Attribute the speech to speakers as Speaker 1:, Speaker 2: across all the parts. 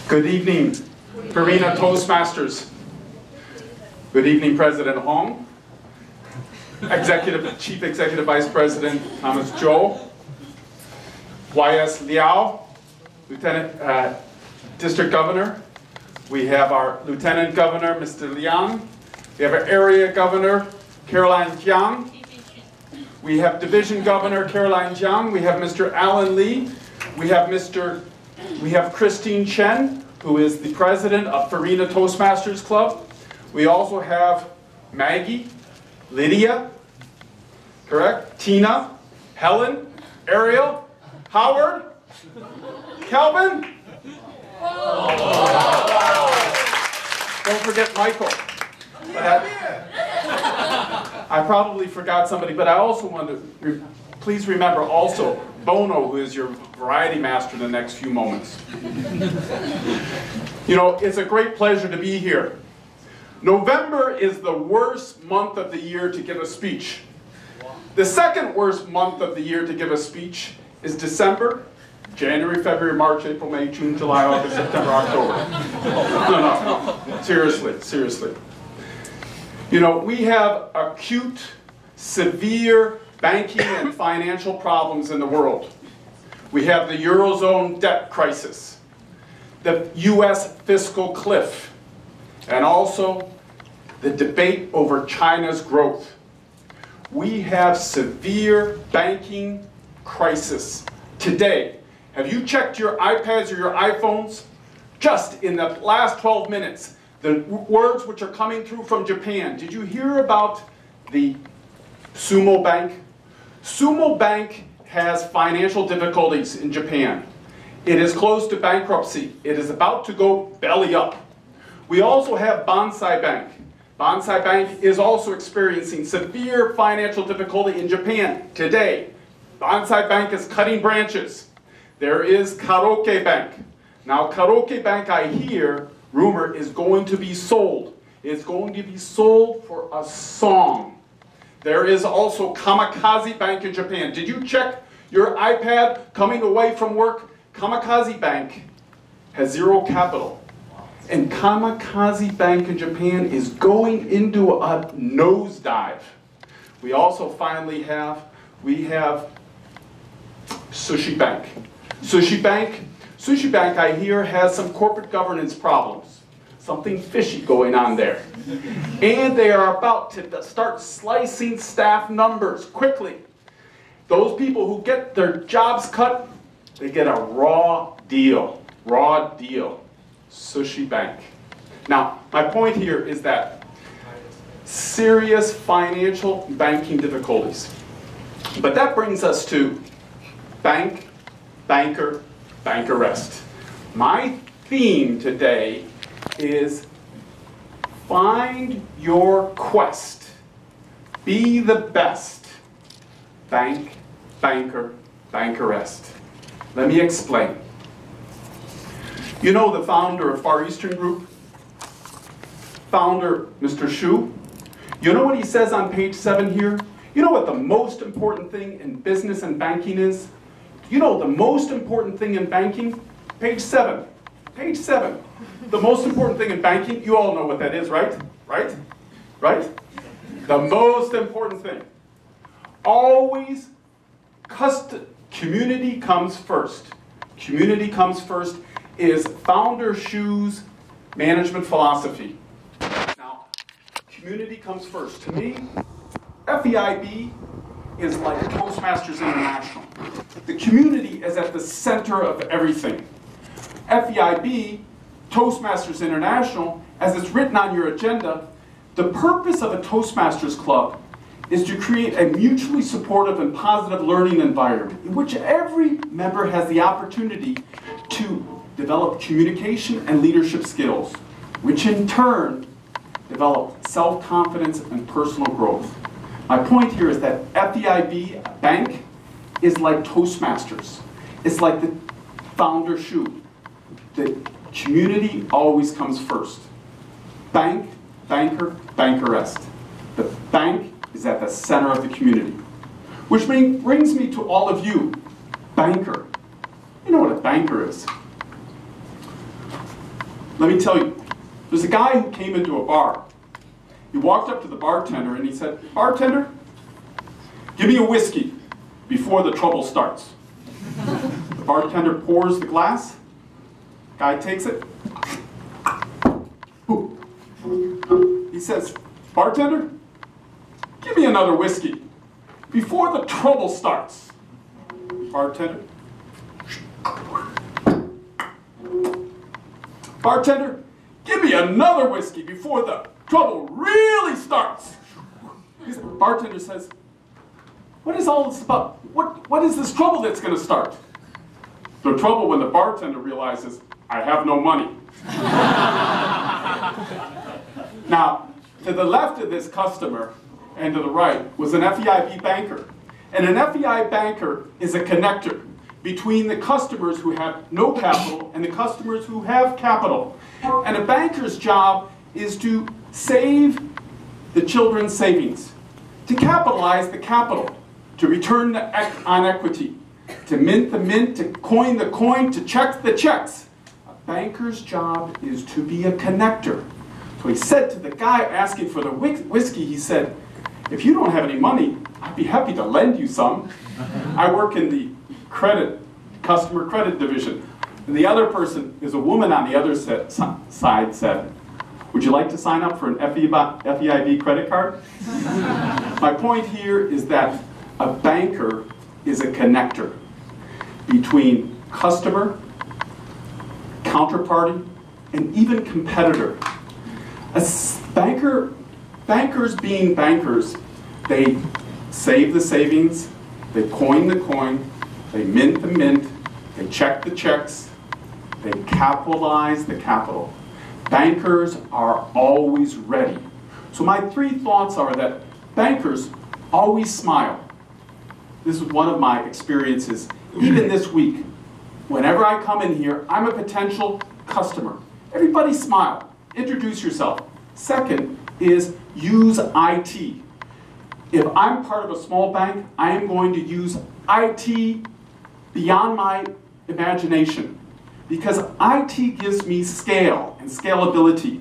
Speaker 1: Good evening, Farina Toastmasters. Good evening, President Hong. Chief Executive Vice President Thomas Zhou. Y.S. Liao, Lieutenant District Governor. We have our Lieutenant Governor, Mr. Liang. We have our Area Governor, Caroline Jiang. We have Division Governor, Caroline Jiang. We have Mr. Alan Lee. We have Christine Chen, who is the president of Farina Toastmasters Club. We also have Maggie, Lydia, correct? Tina, Helen, Ariel, Howard, Calvin. Don't forget Michael. I probably forgot somebody, but I also want to please remember also Bono, who is your variety master in the next few moments. You know, it's a great pleasure to be here. November is the worst month of the year to give a speech. The second worst month of the year to give a speech is December, January, February, March, April, May, June, July, August, September, October. No. Seriously. You know, we have acute, severe banking and financial problems in the world. We have the Eurozone debt crisis, the US fiscal cliff, and also the debate over China's growth. We have severe banking crisis today. Have you checked your iPads or your iPhones? Just in the last 12 minutes, the words which are coming through from Japan. Did you hear about the Sumo Bank? Sumo Bank has financial difficulties in Japan. It is close to bankruptcy. It is about to go belly up. We also have Bansai Bank. Bansai Bank is also experiencing severe financial difficulty in Japan today. Bansai Bank is cutting branches. There is Karaoke Bank. Now Karaoke Bank, I hear, rumor, is going to be sold. It's going to be sold for a song. There is also Kamikaze Bank in Japan. Did you check your iPad coming away from work? Kamikaze Bank has zero capital. And Kamikaze Bank in Japan is going into a nosedive. We also finally have Sushi Bank. Sushi Bank, I hear, has some corporate governance problems. Something fishy going on there. And they are about to start slicing staff numbers quickly. Those people who get their jobs cut, they get a raw deal. Sushi Bank. Now, my point here is that serious financial banking difficulties. But that brings us to bank, banker, bankerest. My theme today is find your quest. Be the best. Bank, banker, bankerest. Let me explain. You know the founder of Far Eastern Group? Founder, Mr. Xu? You know what he says on page 7 here? You know what the most important thing in business and banking is? You know the most important thing in banking? Page 7. Page 7. The most important thing in banking, you all know what that is, right? Right? The most important thing. Always, community comes first. Community comes first is Founder Xu's management philosophy. Now, community comes first. To me, FEIB is like Toastmasters International. The community is at the center of everything. FEIB, Toastmasters International, as it's written on your agenda, the purpose of a Toastmasters Club is to create a mutually supportive and positive learning environment in which every member has the opportunity to develop communication and leadership skills, which in turn develop self-confidence and personal growth. My point here is that FEIB Bank is like Toastmasters. It's like the Founder Xu. The community always comes first. Bank, banker, bankerest. The bank is at the center of the community. Which brings me to all of you, banker. You know what a banker is. Let me tell you, there's a guy who came into a bar. He walked up to the bartender and he said, "Bartender, give me a whiskey before the trouble starts." The bartender pours the glass. Guy takes it. He says, "Bartender, give me another whiskey before the trouble starts." Bartender. "Bartender, give me another whiskey before the trouble really starts." Bartender says, "What is all this about? What is this trouble that's going to start?" The trouble when the bartender realizes, "I have no money." Now, to the left of this customer and to the right was an FEIB banker. And an FEI banker is a connector between the customers who have no capital and the customers who have capital. And a banker's job is to save the children's savings, to capitalize the capital, to return on equity, to mint the mint, to coin the coin, to check the checks. A banker's job is to be a connector. So he said to the guy asking for the whiskey, he said, "If you don't have any money, I'd be happy to lend you some. I work in the customer credit division." And the other person, is a woman on the other side, said, "Would you like to sign up for an FEIB credit card?" My point here is that a banker is a connector between customer, counterparty, and even competitor. Bankers being bankers, they save the savings, they coin the coin, they mint the mint, they check the checks, they capitalize the capital. Bankers are always ready. So my three thoughts are that bankers always smile. This is one of my experiences, even this week. Whenever I come in here, I'm a potential customer. Everybody smile. Introduce yourself. Second is use IT. If I'm part of a small bank, I am going to use IT beyond my imagination, because IT gives me scale and scalability.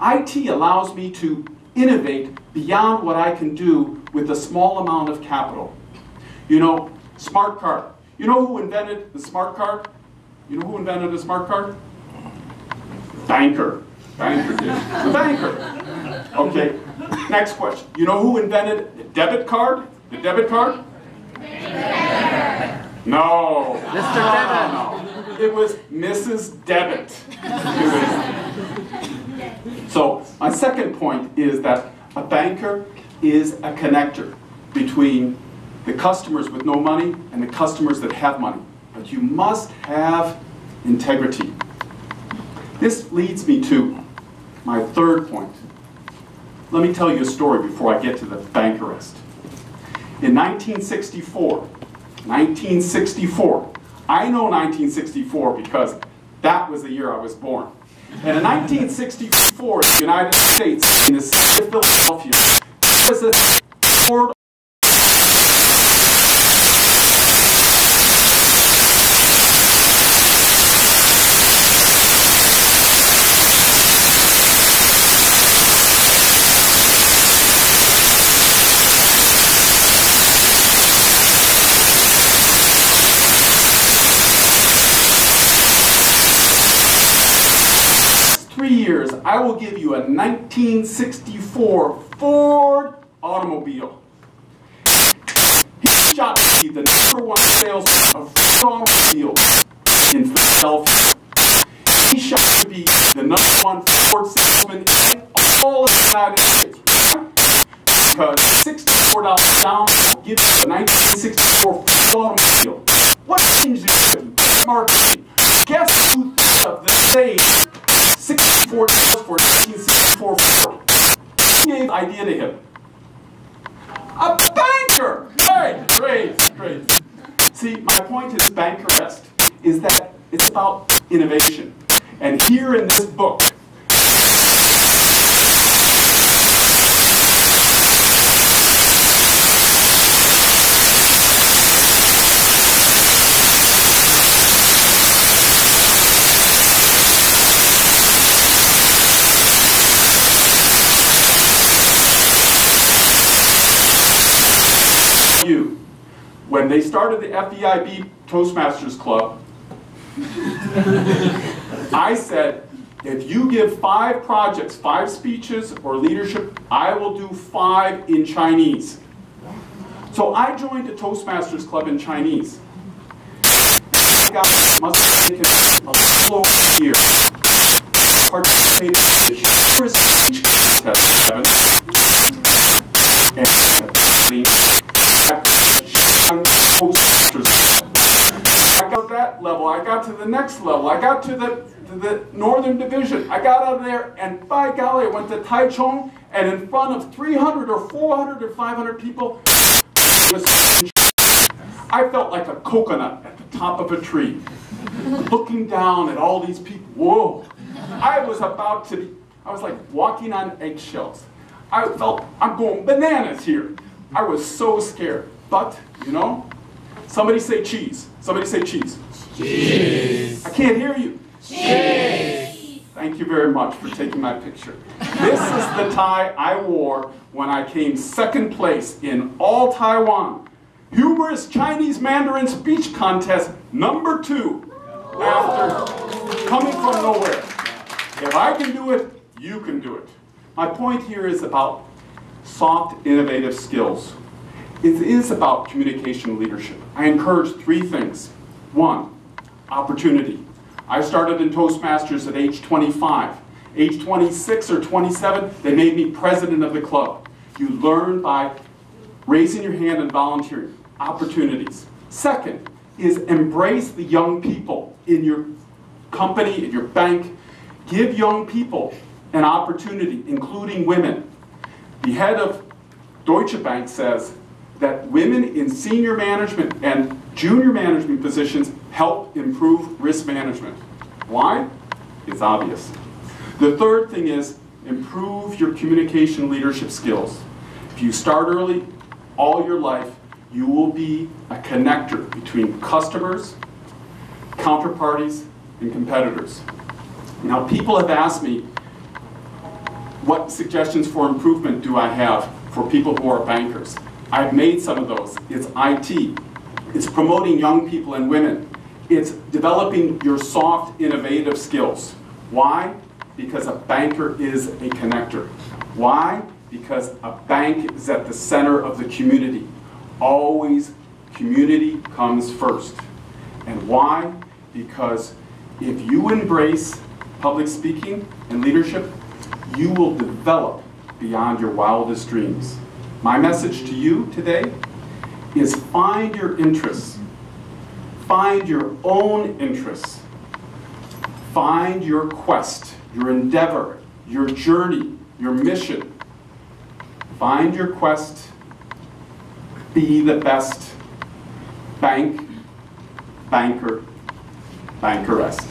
Speaker 1: IT allows me to innovate beyond what I can do with a small amount of capital. You know, smart card. You know who invented the smart card? You know who invented the smart card? Banker. Banker did. The banker. Okay, next question. You know who invented the debit card? The debit card? No.
Speaker 2: Mr. Debit.
Speaker 1: No. It was Mrs. Debit. So my second point is that a banker is a connector between the customers with no money and the customers that have money. But you must have integrity. This leads me to my third point. Let me tell you a story before I get to the bankerist. In 1964, I know 1964 because that was the year I was born. And in 1964, in the United States, in the city of Philadelphia, there was a board. 3 years, I will give you a 1964 Ford automobile. He shot to be the #1 salesman of Ford automobiles in Philadelphia. He shot to be the #1 Ford salesman in all of the United States. Because $64 down will give you a 1964 Ford automobile. What changed the marketing? Guess who thought of the same $64 for 1964 Ford? Who gave the idea to him? A banker! Great. See, my point is BANKEST is that it's about innovation. And here in this book, When they started the FEIB Toastmasters Club, I said, if you give 5 projects, 5 speeches or leadership, I will do 5 in Chinese. So I joined the Toastmasters Club in Chinese. I must have taken a little over a year. Participated in the speech contest, I got that level, I got to the next level, I got to the Northern Division. I got out of there, and by golly, I went to Taichung, and in front of 300 or 400 or 500 people, I felt like a coconut at the top of a tree, looking down at all these people. Whoa! I was like walking on eggshells. I felt, I'm going bananas here. I was so scared. But, you know, somebody say cheese. Somebody say cheese. Cheese. I can't hear you. Cheese. Thank you very much for taking my picture. This is the tie I wore when I came 2nd place in all Taiwan. Humorous Chinese Mandarin Speech Contest #2 after coming from nowhere. If I can do it, you can do it. My point here is about soft, innovative skills. It is about communication leadership. I encourage 3 things. 1, opportunity. I started in Toastmasters at age 25. Age 26 or 27, they made me president of the club. You learn by raising your hand and volunteering. Opportunities. 2nd is embrace the young people in your company, in your bank. Give young people an opportunity, including women. The head of Deutsche Bank says that women in senior management and junior management positions help improve risk management. Why? It's obvious. The 3rd thing is improve your communication leadership skills. If you start early, all your life, you will be a connector between customers, counterparties, and competitors. Now, people have asked me, what suggestions for improvement do I have for people who are bankers? I've made some of those. It's IT. It's promoting young people and women. It's developing your soft, innovative skills. Why? Because a banker is a connector. Why? Because a bank is at the center of the community. Always, community comes first. And why? Because if you embrace public speaking and leadership, you will develop beyond your wildest dreams. My message to you today is find your interests. Find your own interests. Find your quest, your endeavor, your journey, your mission. Find your quest. Be the best bank, banker, bankerest.